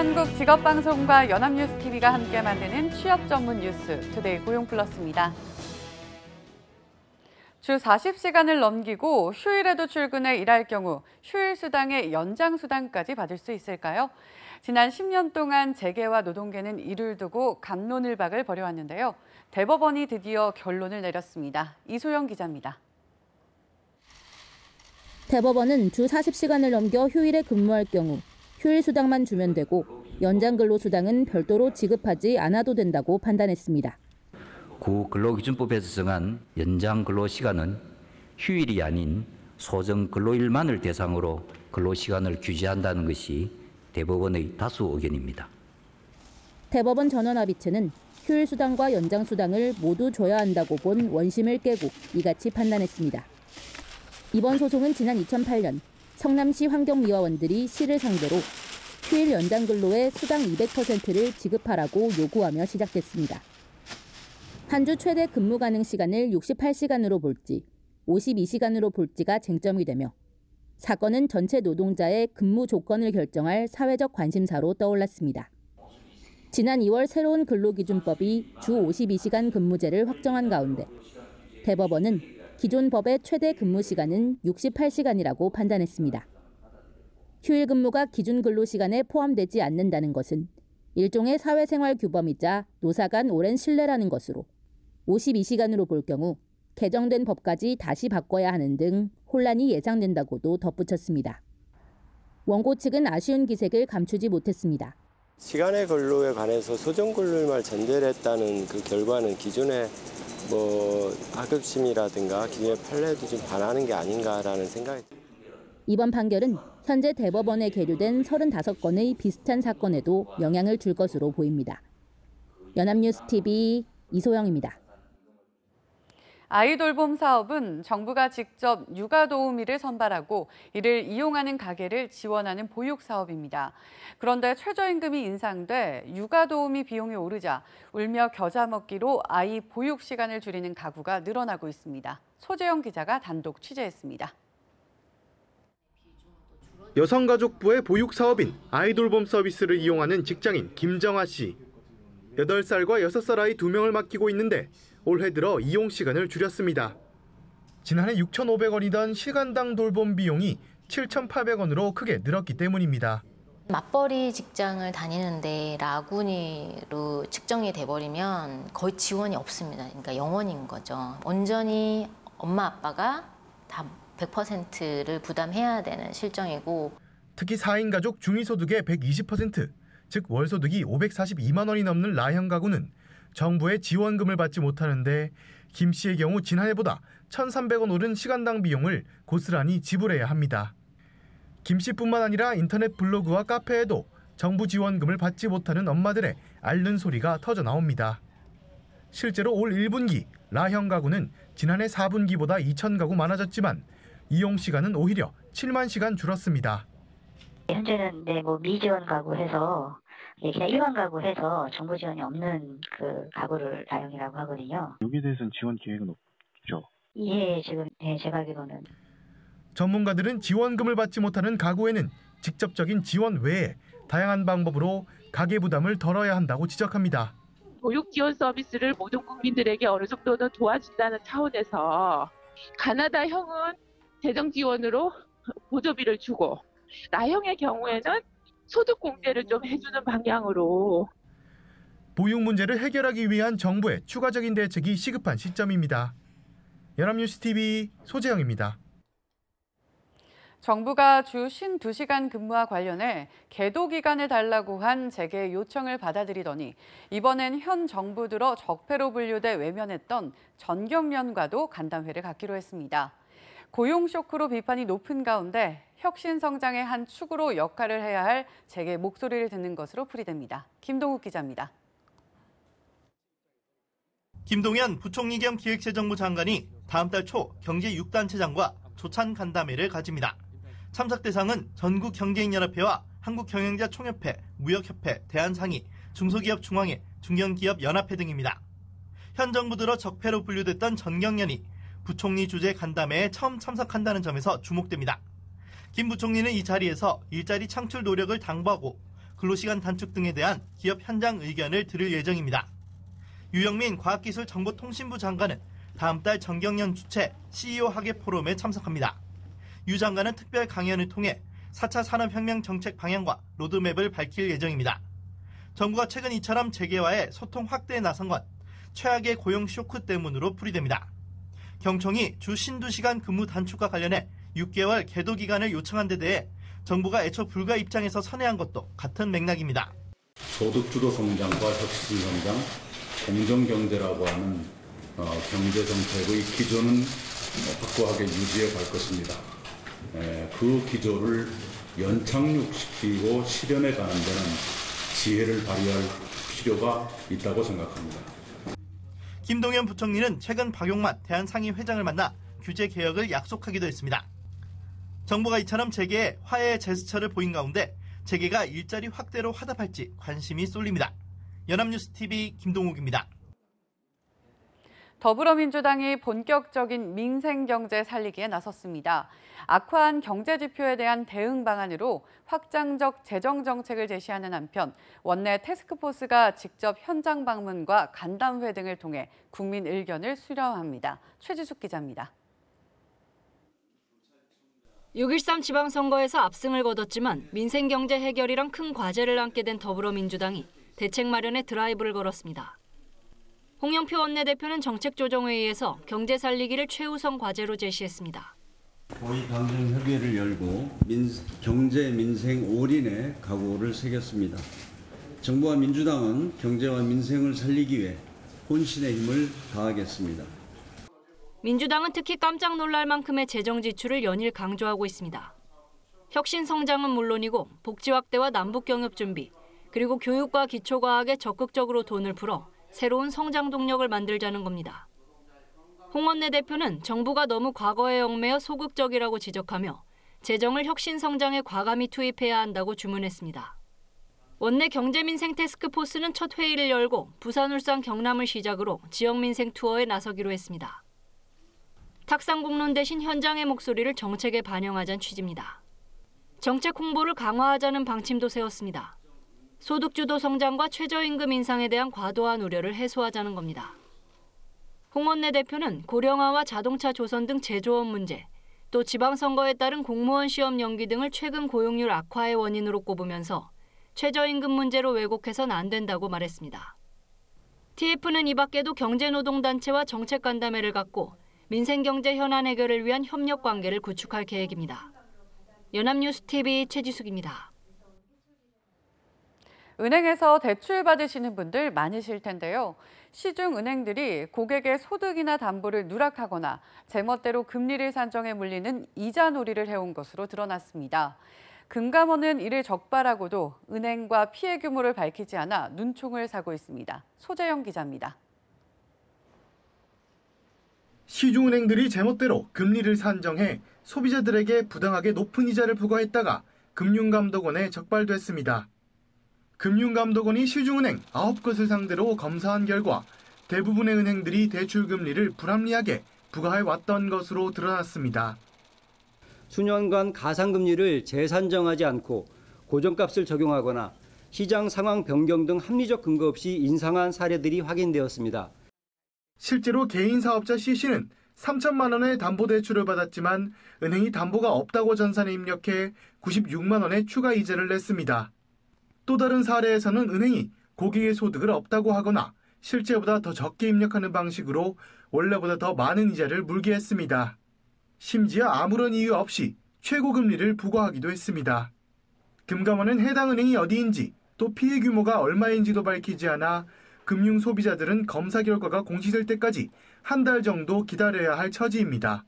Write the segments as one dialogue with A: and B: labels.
A: 대한민국 직업방송과 연합뉴스TV가 함께 만드는 취업 전문 뉴스 투데이 고용플러스입니다. 주 40시간을 넘기고 휴일에도 출근해 일할 경우 휴일 수당의 연장 수당까지 받을 수 있을까요? 지난 10년 동안 재계와 노동계는 이를 두고 갑론을박을 벌여왔는데요. 대법원이 드디어 결론을 내렸습니다. 이소영 기자입니다.
B: 대법원은 주 40시간을 넘겨 휴일에 근무할 경우 휴일 수당만 주면 되고 연장 근로수당은 별도로 지급하지 않아도 된다고 판단했습니다.
C: 구 근로기준법에서 정한 연장 근로시간은 휴일이 아닌 소정 근로일만을 대상으로 근로시간을 규제한다는 것이 대법원의 다수 의견입니다.
B: 대법원 전원합의체는 휴일 수당과 연장 수당을 모두 줘야 한다고 본 원심을 깨고 이같이 판단했습니다. 이번 소송은 지난 2008년 성남시 환경미화원들이 시를 상대로 휴일 연장 근로의 수당 200%를 지급하라고 요구하며 시작됐습니다. 한 주 최대 근무 가능 시간을 68시간으로 볼지 52시간으로 볼지가 쟁점이 되며 사건은 전체 노동자의 근무 조건을 결정할 사회적 관심사로 떠올랐습니다. 지난 2월 새로운 근로기준법이 주 52시간 근무제를 확정한 가운데 대법원은 기존 법의 최대 근무 시간은 68시간이라고 판단했습니다. 휴일 근무가 기준 근로 시간에 포함되지 않는다는 것은 일종의 사회생활 규범이자 노사 간 오랜 신뢰라는 것으로 52시간으로 볼 경우 개정된 법까지 다시 바꿔야 하는 등 혼란이 예상된다고도 덧붙였습니다. 원고 측은 아쉬운 기색을 감추지 못했습니다.
D: 시간의 근로에 관해서 소정 근로일만 전제를 했다는 그 결과는 기존의 하급심이라든가 기존의 판례도 좀 반하는 게 아닌가라는 생각이 듭니다.
B: 이번 판결은 현재 대법원에 계류된 35건의 비슷한 사건에도 영향을 줄 것으로 보입니다. 연합뉴스TV 이소영입니다.
A: 아이돌봄 사업은 정부가 직접 육아 도우미를 선발하고 이를 이용하는 가게를 지원하는 보육 사업입니다. 그런데 최저임금이 인상돼 육아 도우미 비용이 오르자 울며 겨자 먹기로 아이 보육 시간을 줄이는 가구가 늘어나고 있습니다. 소재영 기자가 단독 취재했습니다.
E: 여성가족부의 보육 사업인 아이돌봄 서비스를 이용하는 직장인 김정아 씨. 8살과 6살 아이 2명을 맡기고 있는데 올해 들어 이용 시간을 줄였습니다. 지난해 6,500원이던 시간당 돌봄 비용이 7,800원으로 크게 늘었기 때문입니다.
F: 맞벌이 직장을 다니는데 라군이로 측정이 돼버리면 거의 지원이 없습니다. 그러니까 영원인 거죠. 온전히 엄마 아빠가 다 100%를 부담해야 되는 실정이고
E: 특히 4인 가족 중위소득의 120%, 즉 월소득이 542만 원이 넘는 라형 가구는 정부의 지원금을 받지 못하는데 김 씨의 경우 지난해보다 1,300원 오른 시간당 비용을 고스란히 지불해야 합니다. 김 씨뿐만 아니라 인터넷 블로그와 카페에도 정부 지원금을 받지 못하는 엄마들의 앓는 소리가 터져 나옵니다. 실제로 올 1분기 라형 가구는 지난해 4분기보다 2,000 가구 많아졌지만 이용 시간은 오히려 7만 시간 줄었습니다.
G: 현재는 미지원 가구 해서 그냥 일반 가구 해서 정부 지원이 없는 그 가구를 라형이라고 하거든요.
H: 여기에 대해서는 지원 계획은 없죠?
G: 예, 지금 제가 알기로는.
E: 전문가들은 지원금을 받지 못하는 가구에는 직접적인 지원 외에 다양한 방법으로 가계 부담을 덜어야 한다고 지적합니다.
I: 보육 지원 서비스를 모든 국민들에게 어느 정도는 도와준다는 차원에서 가나다형은 재정 지원으로 보조비를 주고 라형의 경우에는 소득 공제를 좀 해주는 방향으로.
E: 보육 문제를 해결하기 위한 정부의 추가적인 대책이 시급한 시점입니다. 연합뉴스TV 소재영입니다.
A: 정부가 주 52시간 근무와 관련해 계도 기간을 달라고 한 재계 요청을 받아들이더니 이번엔 현 정부 들어 적폐로 분류돼 외면했던 전경련과도 간담회를 갖기로 했습니다. 고용 쇼크로 비판이 높은 가운데 혁신 성장의 한 축으로 역할을 해야 할 재계 목소리를 듣는 것으로 풀이됩니다. 김동욱 기자입니다.
J: 김동연 부총리 겸 기획재정부 장관이 다음 달 초 경제 6단체장과 조찬 간담회를 가집니다. 참석 대상은 전국경제인연합회와 한국경영자총협회, 무역협회, 대한상의, 중소기업 중앙회, 중견기업 연합회 등입니다. 현 정부 들어 적폐로 분류됐던 전경련이 부총리 주재 간담회에 처음 참석한다는 점에서 주목됩니다. 김 부총리는 이 자리에서 일자리 창출 노력을 당부하고 근로시간 단축 등에 대한 기업 현장 의견을 들을 예정입니다. 유영민 과학기술정보통신부 장관은 다음 달 정경련 주최 CEO 학예 포럼에 참석합니다. 유 장관은 특별 강연을 통해 4차 산업혁명 정책 방향과 로드맵을 밝힐 예정입니다. 정부가 최근 이처럼 재계와의 소통 확대에 나선 건 최악의 고용 쇼크 때문으로 풀이됩니다. 경총이 주 신두 시간 근무 단축과 관련해 6개월 계도 기간을 요청한 데 대해 정부가 애초 불가 입장에서 선회한 것도 같은 맥락입니다.
K: 소득주도 성장과 혁신 성장, 공정경제라고 하는 경제정책의 기조는 확고하게 유지해 갈 것입니다. 그 기조를 연착륙시키고 실현해 가는 데는 지혜를 발휘할 필요가 있다고 생각합니다.
J: 김동연 부총리는 최근 박용만 대한상의회장을 만나 규제 개혁을 약속하기도 했습니다. 정부가 이처럼 재계에 화해의 제스처를 보인 가운데 재계가 일자리 확대로 화답할지 관심이 쏠립니다. 연합뉴스TV 김동욱입니다.
A: 더불어민주당이 본격적인 민생경제 살리기에 나섰습니다. 악화한 경제지표에 대한 대응 방안으로 확장적 재정정책을 제시하는 한편 원내 태스크포스가 직접 현장 방문과 간담회 등을 통해 국민 의견을 수렴합니다. 최지숙 기자입니다.
L: 6.13 지방선거에서 압승을 거뒀지만 민생경제 해결이랑 큰 과제를 안게 된 더불어민주당이 대책 마련에 드라이브를 걸었습니다. 홍영표 원내대표는 정책조정회의에서 경제 살리기를 최우선 과제로 제시했습니다.
M: 고위 방정협의회를 열고 경제 민생 올인의 각오를 새겼습니다. 정부와 민주당은 경제와 민생을 살리기 위해 혼신의 힘을 다하겠습니다.
L: 민주당은 특히 깜짝 놀랄 만큼의 재정 지출을 연일 강조하고 있습니다. 혁신 성장은 물론이고 복지 확대와 남북 경협 준비, 그리고 교육과 기초과학에 적극적으로 돈을 풀어 새로운 성장 동력을 만들자는 겁니다. 홍 원내대표는 정부가 너무 과거에 얽매여 소극적이라고 지적하며 재정을 혁신 성장에 과감히 투입해야 한다고 주문했습니다. 원내 경제민생 태스크포스는 첫 회의를 열고 부산, 울산, 경남을 시작으로 지역민생 투어에 나서기로 했습니다. 탁상공론 대신 현장의 목소리를 정책에 반영하자는 취지입니다. 정책 홍보를 강화하자는 방침도 세웠습니다. 소득주도 성장과 최저임금 인상에 대한 과도한 우려를 해소하자는 겁니다. 홍 원내대표는 고령화와 자동차 조선 등 제조업 문제, 또 지방선거에 따른 공무원 시험 연기 등을 최근 고용률 악화의 원인으로 꼽으면서 최저임금 문제로 왜곡해서는 안 된다고 말했습니다. TF는 이 밖에도 경제노동단체와 정책 간담회를 갖고 민생경제 현안 해결을 위한 협력 관계를 구축할 계획입니다. 연합뉴스TV 최지숙입니다.
A: 은행에서 대출 받으시는 분들 많으실 텐데요. 시중은행들이 고객의 소득이나 담보를 누락하거나 제멋대로 금리를 산정해 물리는 이자놀이를 해온 것으로 드러났습니다. 금감원은 이를 적발하고도 은행과 피해 규모를 밝히지 않아 눈총을 사고 있습니다. 소재영 기자입니다.
E: 시중은행들이 제멋대로 금리를 산정해 소비자들에게 부당하게 높은 이자를 부과했다가 금융감독원에 적발됐습니다. 금융감독원이 시중은행 9곳을 상대로 검사한 결과 대부분의 은행들이 대출금리를 불합리하게 부과해왔던 것으로 드러났습니다.
N: 수년간 가상금리를 재산정하지 않고 고정값을 적용하거나 시장 상황 변경 등 합리적 근거 없이 인상한 사례들이 확인되었습니다.
E: 실제로 개인 사업자 C씨는 3천만 원의 담보대출을 받았지만 은행이 담보가 없다고 전산에 입력해 96만 원의 추가 이자를 냈습니다. 또 다른 사례에서는 은행이 고객의 소득을 없다고 하거나 실제보다 더 적게 입력하는 방식으로 원래보다 더 많은 이자를 물게 했습니다. 심지어 아무런 이유 없이 최고금리를 부과하기도 했습니다. 금감원은 해당 은행이 어디인지 또 피해 규모가 얼마인지도 밝히지 않아 금융 소비자들은 검사 결과가 공시될 때까지 한 달 정도 기다려야 할 처지입니다.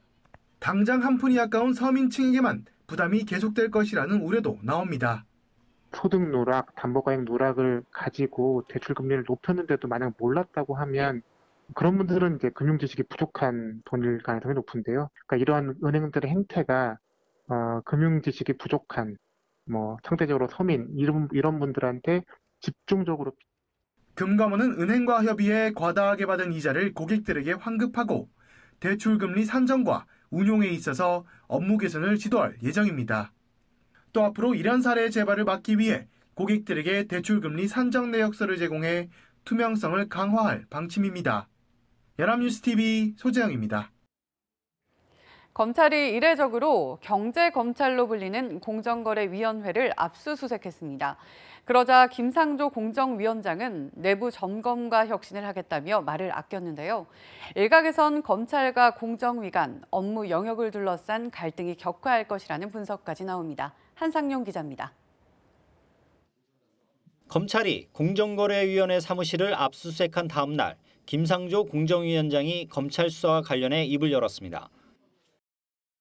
E: 당장 한 푼이 아까운 서민층에게만 부담이 계속될 것이라는 우려도 나옵니다.
H: 소득 누락, 담보가액 누락을 가지고 대출 금리를 높였는데도 만약 몰랐다고 하면 그런 분들은 이제 금융 지식이 부족한 분일 가능성이 높은데요. 그러니까 이러한 은행들의 행태가 금융 지식이 부족한 상대적으로 서민 이런 분들한테 집중적으로
E: 금감원은 은행과 협의해 과다하게 받은 이자를 고객들에게 환급하고 대출금리 산정과 운용에 있어서 업무 개선을 지도할 예정입니다. 또 앞으로 이런 사례의 재발을 막기 위해 고객들에게 대출금리 산정 내역서를 제공해 투명성을 강화할 방침입니다. 연합뉴스TV 소재영입니다.
A: 검찰이 이례적으로 경제검찰로 불리는 공정거래위원회를 압수수색했습니다. 그러자 김상조 공정위원장은 내부 점검과 혁신을 하겠다며 말을 아꼈는데요. 일각에선 검찰과 공정위 간 업무 영역을 둘러싼 갈등이 격화할 것이라는 분석까지 나옵니다. 한상용 기자입니다.
O: 검찰이 공정거래위원회 사무실을 압수수색한 다음 날 김상조 공정위원장이 검찰 수사와 관련해 입을 열었습니다.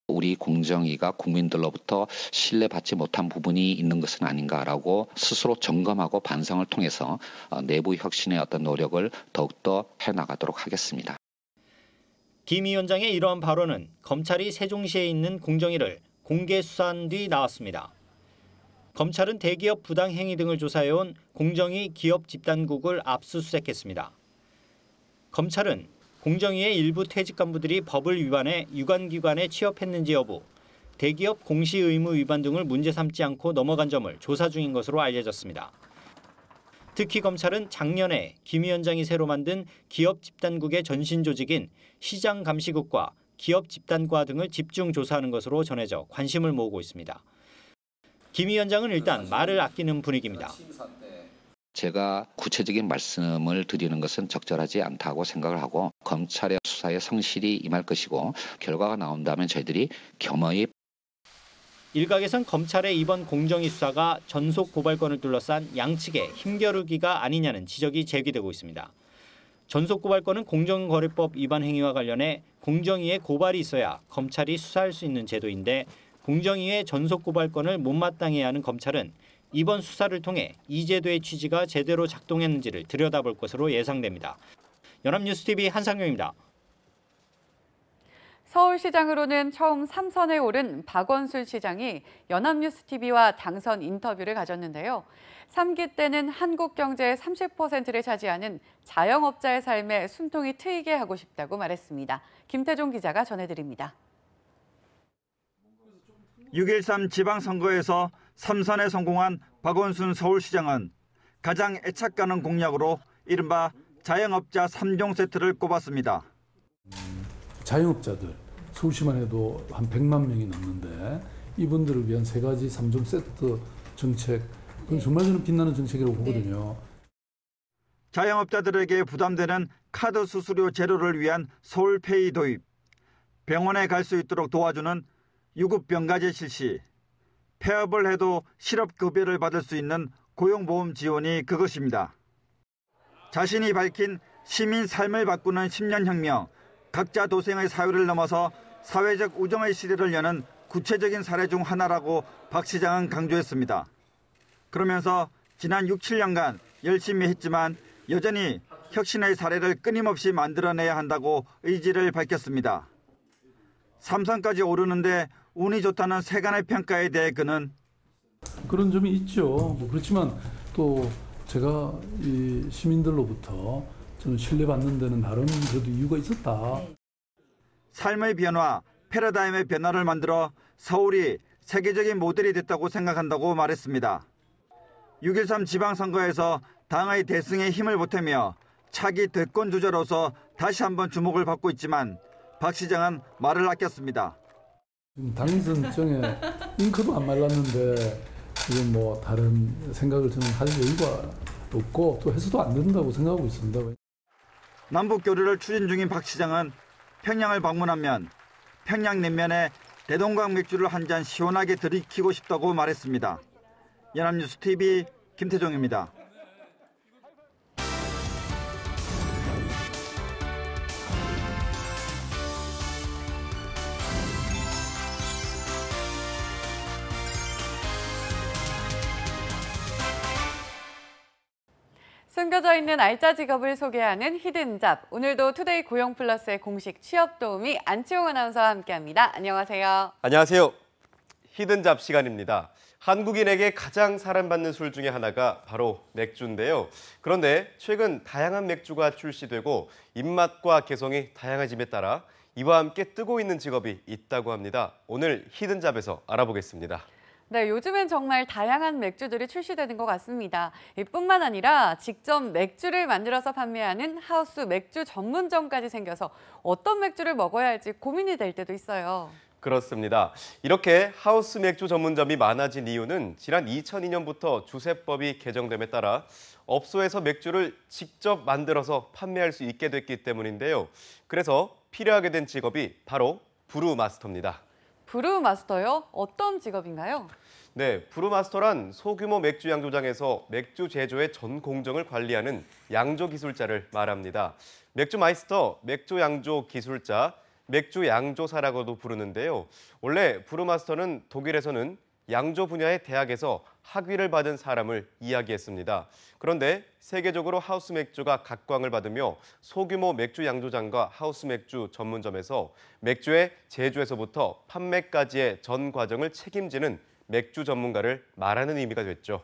P: 우리 공정위가 국민들로부터 신뢰받지 못한 부분이 있는 것은 아닌가라고 스스로 점검하고 반성을 통해서 내부 혁신의 어떤 노력을 더욱더 해나가도록 하겠습니다.
O: 김 위원장의 이러한 발언은 검찰이 세종시에 있는 공정위를 공개 수사한 뒤 나왔습니다. 검찰은 대기업 부당행위 등을 조사해온 공정위 기업집단국을 압수수색했습니다. 검찰은 공정위의 일부 퇴직 간부들이 법을 위반해 유관기관에 취업했는지 여부, 대기업 공시의무 위반 등을 문제 삼지 않고 넘어간 점을 조사 중인 것으로 알려졌습니다. 특히 검찰은 작년에 김 위원장이 새로 만든 기업집단국의 전신 조직인 시장감시국과 기업집단과 등을 집중 조사하는 것으로 전해져 관심을 모으고 있습니다. 김 위원장은 일단 말을 아끼는 분위기입니다.
P: 제가 구체적인 말씀을 드리는 것은 적절하지 않다고 생각을 하고 검찰의 수사에 성실히 임할 것이고 결과가 나온다면 저희들이 겸허히.
O: 일각에선 검찰의 이번 공정위 수사가 전속 고발건을 둘러싼 양측의 힘겨루기가 아니냐는 지적이 제기되고 있습니다. 전속 고발건은 공정거래법 위반 행위와 관련해 공정위에 고발이 있어야 검찰이 수사할 수 있는 제도인데 공정위의 전속 고발건을 못마땅해야 하는 검찰은 이번 수사를 통해 이 제도의 취지가 제대로 작동했는지를 들여다볼 것으로 예상됩니다. 연합뉴스TV 한상용입니다.
A: 서울시장으로는 처음 3선에 오른 박원순 시장이 연합뉴스TV와 당선 인터뷰를 가졌는데요. 3기 때는 한국 경제의 30%를 차지하는 자영업자의 삶에 숨통이 트이게 하고 싶다고 말했습니다. 김태종 기자가 전해드립니다.
Q: 6.13 지방선거에서 3선에 성공한 박원순 서울시장은 가장 애착가는 공약으로 이른바 자영업자 3종 세트를 꼽았습니다.
R: 자영업자들, 서울시만 해도 한 100만 명이 넘는데 이분들을 위한 3가지 3종 세트 정책, 그건 정말 저는 빛나는 정책이라고 보거든요.
Q: 자영업자들에게 부담되는 카드 수수료 제로를 위한 서울페이 도입, 병원에 갈 수 있도록 도와주는 유급병가제 실시, 폐업을 해도 실업급여를 받을 수 있는 고용보험 지원이 그것입니다. 자신이 밝힌 시민 삶을 바꾸는 10년 혁명, 각자 도생의 사유를 넘어서 사회적 우정의 시대를 여는 구체적인 사례 중 하나라고 박 시장은 강조했습니다. 그러면서 지난 6, 7년간 열심히 했지만 여전히 혁신의 사례를 끊임없이 만들어내야 한다고 의지를 밝혔습니다. 3선까지 오르는데 운이 좋다는 세간의 평가에 대해 그는
R: 그런 점이 있죠. 그렇지만 또 제가 이 시민들로부터 저는 신뢰받는 데는 나름 그래도 이유가 있었다.
Q: 삶의 변화, 패러다임의 변화를 만들어 서울이 세계적인 모델이 됐다고 생각한다고 말했습니다. 6.13 지방선거에서 당의 대승에 힘을 보태며 차기 대권 주자로서 다시 한번 주목을 받고 있지만 박 시장은 말을 아꼈습니다.
R: 당선증에 잉크도 안 말랐는데 지금 뭐 다른 생각을 저는 할 여유가 없고 또 해서도 안 된다고 생각하고 있습니다.
Q: 남북 교류를 추진 중인 박 시장은 평양을 방문하면 평양냉면에 대동강 맥주를 한 잔 시원하게 들이키고 싶다고 말했습니다. 연합뉴스TV 김태종입니다.
A: 숨겨져 있는 알짜 직업을 소개하는 히든잡. 오늘도 투데이 고용플러스의 공식 취업 도우미 안치홍 아나운서와 함께합니다. 안녕하세요.
S: 안녕하세요. 히든잡 시간입니다. 한국인에게 가장 사랑받는 술 중에 하나가 바로 맥주인데요. 그런데 최근 다양한 맥주가 출시되고 입맛과 개성이 다양해짐에 따라 이와 함께 뜨고 있는 직업이 있다고 합니다. 오늘 히든잡에서 알아보겠습니다.
A: 네, 요즘엔 정말 다양한 맥주들이 출시되는 것 같습니다. 뿐만 아니라 직접 맥주를 만들어서 판매하는 하우스 맥주 전문점까지 생겨서 어떤 맥주를 먹어야 할지 고민이 될 때도 있어요.
S: 그렇습니다. 이렇게 하우스 맥주 전문점이 많아진 이유는 지난 2002년부터 주세법이 개정됨에 따라 업소에서 맥주를 직접 만들어서 판매할 수 있게 됐기 때문인데요. 그래서 필요하게 된 직업이 바로 브루마스터입니다.
A: 브루마스터요? 어떤 직업인가요?
S: 네, 브루마스터란 소규모 맥주 양조장에서 맥주 제조의 전 공정을 관리하는 양조 기술자를 말합니다. 맥주 마이스터, 맥주 양조 기술자, 맥주 양조사라고도 부르는데요. 원래 브루마스터는 독일에서는 양조 분야의 대학에서 학위를 받은 사람을 이야기했습니다. 그런데 세계적으로 하우스 맥주가 각광을 받으며 소규모 맥주 양조장과 하우스 맥주 전문점에서 맥주의 제조에서부터 판매까지의 전 과정을 책임지는 맥주 전문가를 말하는 의미가 됐죠.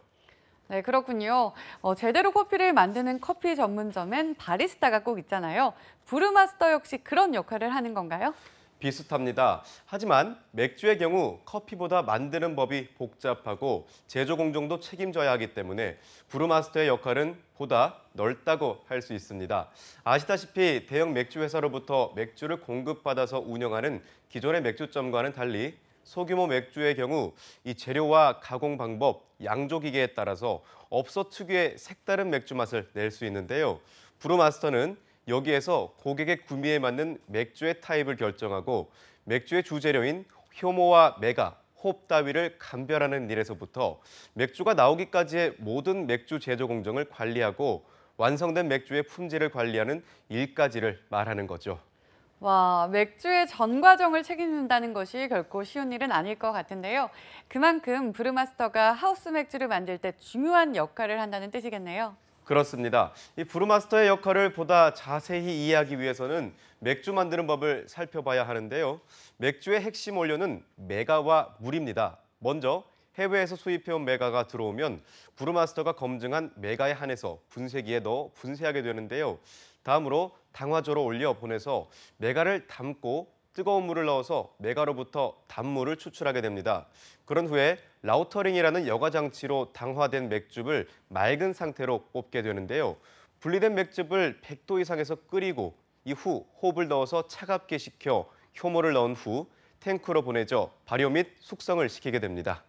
A: 네, 그렇군요. 제대로 커피를 만드는 커피 전문점엔 바리스타가 꼭 있잖아요. 브루마스터 역시 그런 역할을 하는 건가요?
S: 비슷합니다. 하지만 맥주의 경우 커피보다 만드는 법이 복잡하고 제조 공정도 책임져야 하기 때문에 브루마스터의 역할은 보다 넓다고 할 수 있습니다. 아시다시피 대형 맥주 회사로부터 맥주를 공급받아서 운영하는 기존의 맥주점과는 달리 소규모 맥주의 경우 이 재료와 가공 방법, 양조 기계에 따라서 업소 특유의 색다른 맥주 맛을 낼 수 있는데요. 브루마스터는 여기에서 고객의 구미에 맞는 맥주의 타입을 결정하고 맥주의 주재료인 효모와 메가, 홉 따위를 감별하는 일에서부터 맥주가 나오기까지의 모든 맥주 제조 공정을 관리하고 완성된 맥주의 품질을 관리하는 일까지를 말하는 거죠.
A: 와, 맥주의 전 과정을 책임진다는 것이 결코 쉬운 일은 아닐 것 같은데요. 그만큼 브루마스터가 하우스 맥주를 만들 때 중요한 역할을 한다는 뜻이겠네요.
S: 그렇습니다. 이 브루마스터의 역할을 보다 자세히 이해하기 위해서는 맥주 만드는 법을 살펴봐야 하는데요. 맥주의 핵심 원료는 메가와 물입니다. 먼저 해외에서 수입해온 메가가 들어오면 브루마스터가 검증한 메가에 한해서 분쇄기에 넣어 분쇄하게 되는데요. 다음으로 당화조로 올려 보내서 메가를 담고 뜨거운 물을 넣어서 메가로부터 단물을 추출하게 됩니다. 그런 후에 라우터링이라는 여과 장치로 당화된 맥즙을 맑은 상태로 뽑게 되는데요. 분리된 맥즙을 100도 이상에서 끓이고 이후 홉을 넣어서 차갑게 식혀 효모를 넣은 후 탱크로 보내져 발효 및 숙성을 시키게 됩니다.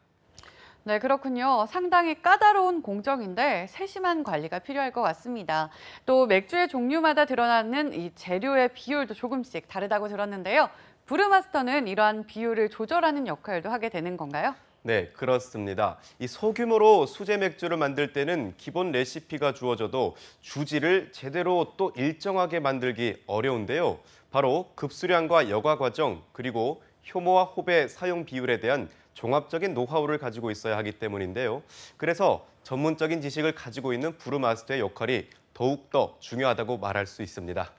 A: 네, 그렇군요. 상당히 까다로운 공정인데 세심한 관리가 필요할 것 같습니다. 또 맥주의 종류마다 드러나는 이 재료의 비율도 조금씩 다르다고 들었는데요. 브루마스터는 이러한 비율을 조절하는 역할도 하게 되는 건가요?
S: 네, 그렇습니다. 이 소규모로 수제 맥주를 만들 때는 기본 레시피가 주어져도 주지를 제대로 또 일정하게 만들기 어려운데요. 바로 급수량과 여과 과정, 그리고 효모와 홉의 사용 비율에 대한 종합적인 노하우를 가지고 있어야 하기 때문인데요. 그래서 전문적인 지식을 가지고 있는 브루마스터의 역할이 더욱더 중요하다고 말할 수 있습니다.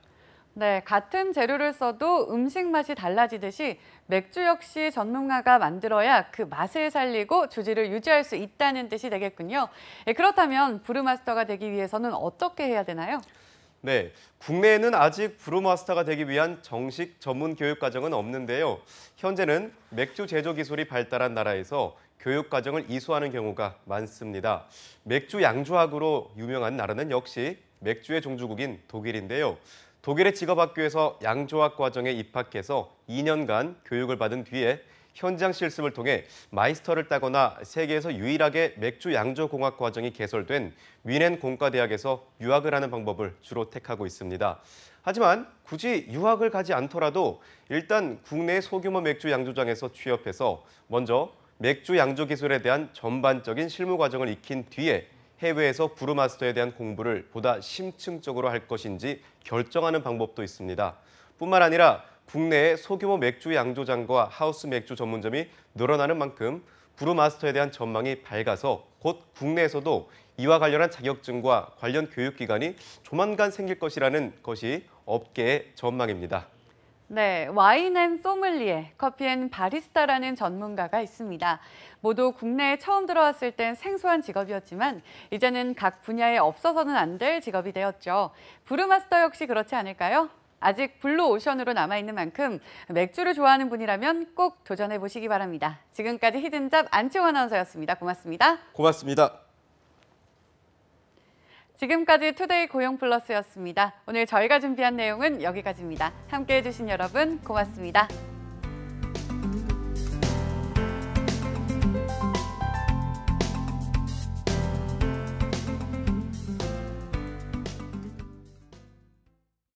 A: 네, 같은 재료를 써도 음식 맛이 달라지듯이 맥주 역시 전문가가 만들어야 그 맛을 살리고 주지를 유지할 수 있다는 뜻이 되겠군요. 그렇다면 브루마스터가 되기 위해서는 어떻게 해야 되나요?
S: 네, 국내에는 아직 브루마스터가 되기 위한 정식 전문 교육 과정은 없는데요. 현재는 맥주 제조 기술이 발달한 나라에서 교육 과정을 이수하는 경우가 많습니다. 맥주 양조학으로 유명한 나라는 역시 맥주의 종주국인 독일인데요. 독일의 직업학교에서 양조학 과정에 입학해서 2년간 교육을 받은 뒤에 현장 실습을 통해 마이스터를 따거나 세계에서 유일하게 맥주 양조공학 과정이 개설된 뮌헨 공과대학에서 유학을 하는 방법을 주로 택하고 있습니다. 하지만 굳이 유학을 가지 않더라도 일단 국내 소규모 맥주 양조장에서 취업해서 먼저 맥주 양조 기술에 대한 전반적인 실무 과정을 익힌 뒤에 해외에서 브루마스터에 대한 공부를 보다 심층적으로 할 것인지 결정하는 방법도 있습니다. 뿐만 아니라 국내의 소규모 맥주 양조장과 하우스 맥주 전문점이 늘어나는 만큼 브루마스터에 대한 전망이 밝아서 곧 국내에서도 이와 관련한 자격증과 관련 교육기관이 조만간 생길 것이라는 것이 업계의 전망입니다.
A: 네, 와인 앤 소믈리에, 커피 앤 바리스타라는 전문가가 있습니다. 모두 국내에 처음 들어왔을 땐 생소한 직업이었지만 이제는 각 분야에 없어서는 안 될 직업이 되었죠. 브루마스터 역시 그렇지 않을까요? 아직 블루 오션으로 남아있는 만큼 맥주를 좋아하는 분이라면 꼭 도전해 보시기 바랍니다. 지금까지 히든잡 안치홍 아나운서였습니다. 고맙습니다.
S: 고맙습니다.
A: 지금까지 투데이 고용플러스였습니다. 오늘 저희가 준비한 내용은 여기까지입니다. 함께해 주신 여러분 고맙습니다.